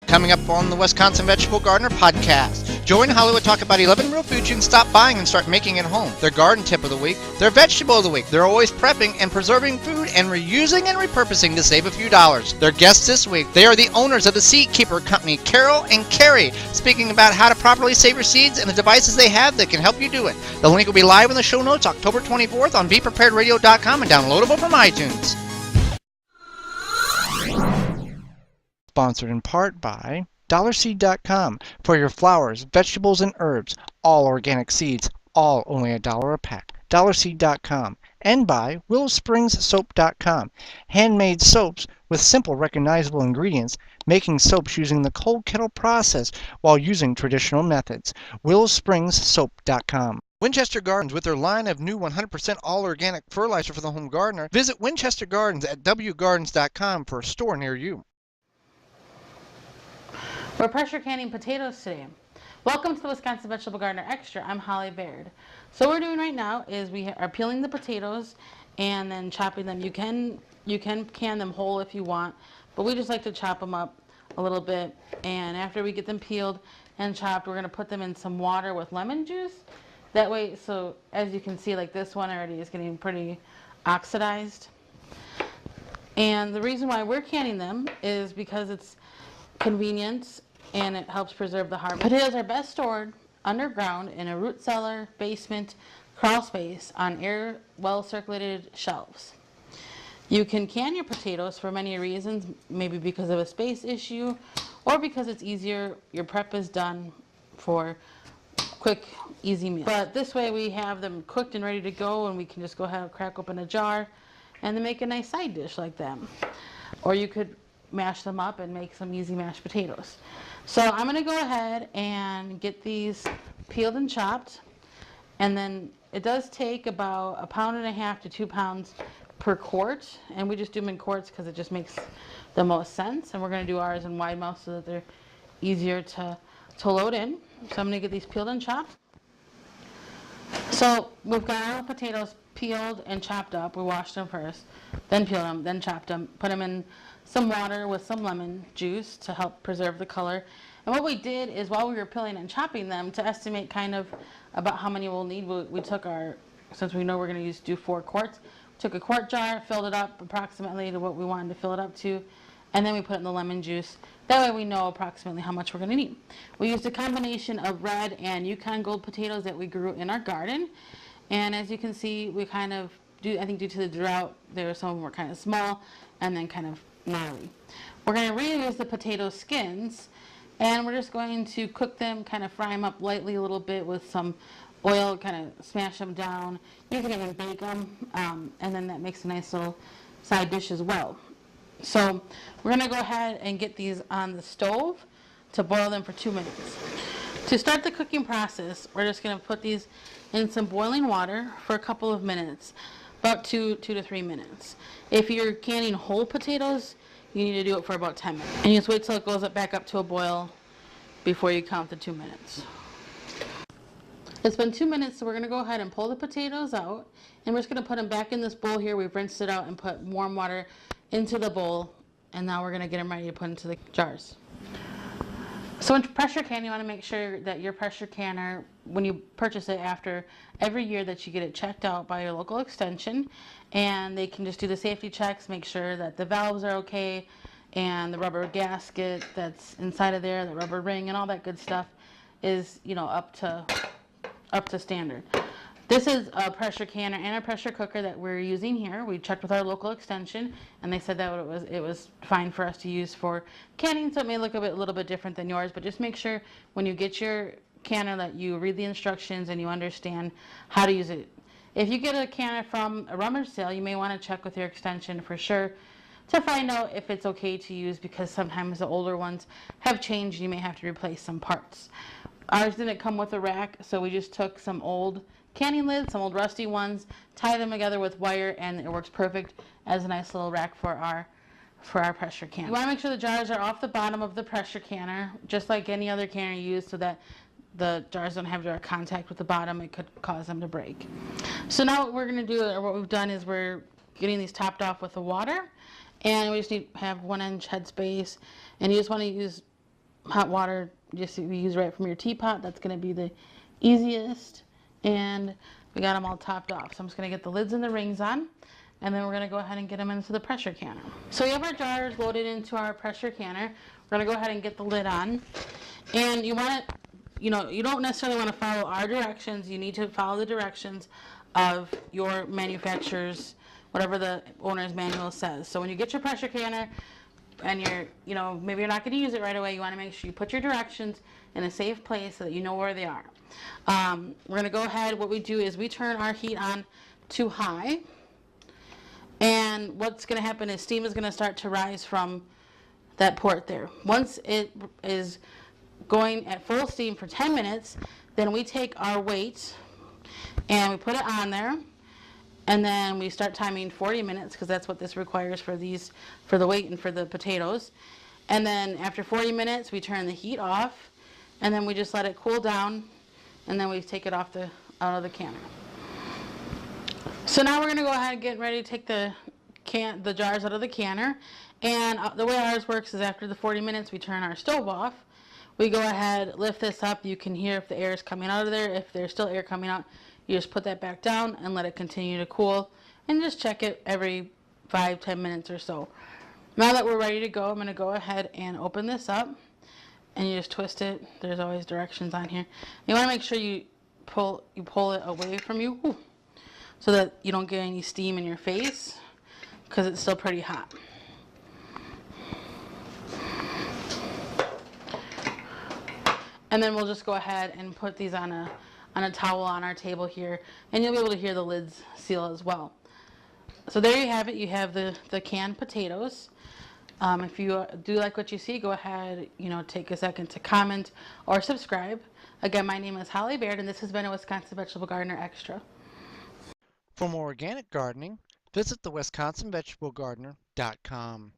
Coming up on the Wisconsin Vegetable Gardener podcast, Joy and Hollywood talk about 11 real foods you can stop buying and start making at home. Their garden tip of the week, their vegetable of the week. They're always prepping and preserving food and reusing and repurposing to save a few dollars. Their guests this week, they are the owners of the Seed Keeper Company, Carol and Carrie, speaking about how to properly save your seeds and the devices they have that can help you do it. The link will be live in the show notes October 24th on BePreparedRadio.com and downloadable from iTunes. Sponsored in part by DollarSeed.com for your flowers, vegetables, and herbs. All organic seeds, all only $1 a pack. DollarSeed.com. And by WillowSpringsSoap.com. Handmade soaps with simple, recognizable ingredients, making soaps using the cold kettle process while using traditional methods. WillowSpringsSoap.com. Winchester Gardens with their line of new 100% all-organic fertilizer for the home gardener. Visit Winchester Gardens at wgardens.com for a store near you. We're pressure canning potatoes today. Welcome to the Wisconsin Vegetable Gardener Extra. I'm Holly Baird. So what we're doing right now is we are peeling the potatoes and then chopping them. You can can them whole if you want, but we just like to chop them up a little bit. And after we get them peeled and chopped, we're going to put them in some water with lemon juice. That way, so as you can see, like this one already is getting pretty oxidized. And the reason why we're canning them is because it's convenient and it helps preserve the harvest. Potatoes are best stored underground in a root cellar, basement, crawl space on air, well-circulated shelves. You can can your potatoes for many reasons, maybe because of a space issue or because it's easier, your prep is done for quick, easy meals. But this way we have them cooked and ready to go, and we can just go ahead and crack open a jar and then make a nice side dish like that. Or you could mash them up and make some easy mashed potatoes. So I'm going to go ahead and get these peeled and chopped, and then it does take about 1.5 pounds to 2 pounds per quart, and we just do them in quarts because it just makes the most sense. And we're going to do ours in wide mouth so that they're easier to load in. So I'm going to get these peeled and chopped. So we've got our potatoes peeled and chopped up. We washed them first, then peeled them, then chopped them, put them in some water with some lemon juice to help preserve the color. And what we did is, while we were peeling and chopping them, to estimate kind of about how many we'll need, we took our, since we know we're going to do 4 quarts, took a quart jar, filled it up approximately to what we wanted to fill it up to, and then we put in the lemon juice. That way we know approximately how much we're going to need. We used a combination of red and Yukon Gold potatoes that we grew in our garden. And as you can see, we kind of, I think due to the drought, some of them were kind of small and then kind of gnarly. We're going to reuse the potato skins, and we're just going to cook them, kind of fry them up lightly a little bit with some oil, kind of smash them down. You can even bake them, and then that makes a nice little side dish as well. So we're going to go ahead and get these on the stove to boil them for 2 minutes. To start the cooking process, we're just going to put these in some boiling water for a couple of minutes, about 2 to 3 minutes. If you're canning whole potatoes, you need to do it for about 10 minutes. And you just wait till it goes back up to a boil before you count the 2 minutes. It's been 2 minutes, so we're going to go ahead and pull the potatoes out, and we're just going to put them back in this bowl here. We've rinsed it out and put warm water into the bowl, and now we're going to get them ready to put into the jars. So in pressure canning, you want to make sure that your pressure canner, when you purchase it after every year, that you get it checked out by your local extension, and they can just do the safety checks, make sure that the valves are okay, and the rubber gasket that's inside of there, the rubber ring, and all that good stuff is, up to standard. This is a pressure canner and a pressure cooker that we're using here. We checked with our local extension, and they said that it was fine for us to use for canning, so it may look a little bit different than yours, but just make sure when you get your canner that you read the instructions and you understand how to use it. If you get a canner from a rummage sale, you may want to check with your extension for sure to find out if it's okay to use, because sometimes the older ones have changed. You may have to replace some parts. Ours didn't come with a rack, so we just took some old canning lids, some old rusty ones, tie them together with wire, and it works perfect as a nice little rack for our pressure canner. You want to make sure the jars are off the bottom of the pressure canner, just like any other canner you use, so that the jars don't have direct contact with the bottom. It could cause them to break. So now what we're going to do, or what we've done, is we're getting these topped off with the water, and we just need to have 1-inch headspace, and you just want to use hot water just you use right from your teapot. That's going to be the easiest. And we got them all topped off. So I'm just going to get the lids and the rings on, and then we're going to go ahead and get them into the pressure canner. So we have our jars loaded into our pressure canner. We're going to go ahead and get the lid on. And you want it, you don't necessarily want to follow our directions. You need to follow the directions of your manufacturer's, whatever the owner's manual says. So when you get your pressure canner, and maybe you're not going to use it right away, you want to make sure you put your directions in a safe place so that you know where they are. We're going to go ahead, what we do is we turn our heat on to high, and what's going to happen is steam is going to start to rise from that port there. Once it is going at full steam for 10 minutes, then we take our weight and we put it on there. And then we start timing 40 minutes because that's what this requires for the weight and for the potatoes. And then after 40 minutes, we turn the heat off, and then we just let it cool down, and then we take it out of the canner. So now we're going to go ahead and get ready to take the jars out of the canner. And the way ours works is after the 40 minutes, we turn our stove off. We go ahead, lift this up. You can hear if the air is coming out of there. If there's still air coming out, you just put that back down and let it continue to cool, and just check it every 5-10 minutes or so. Now that we're ready to go, I'm going to go ahead and open this up, and you just twist it. There's always directions on here. You want to make sure you pull it away from you, so that you don't get any steam in your face, because it's still pretty hot. And then we'll just go ahead and put these on a towel on our table here, and you'll be able to hear the lids seal as well. So there you have it. You have the canned potatoes. If you do like what you see, go ahead, take a second to comment or subscribe. Again, my name is Holly Baird, and this has been a Wisconsin Vegetable Gardener Extra. For more organic gardening, visit the WisconsinVegetableGardener.com.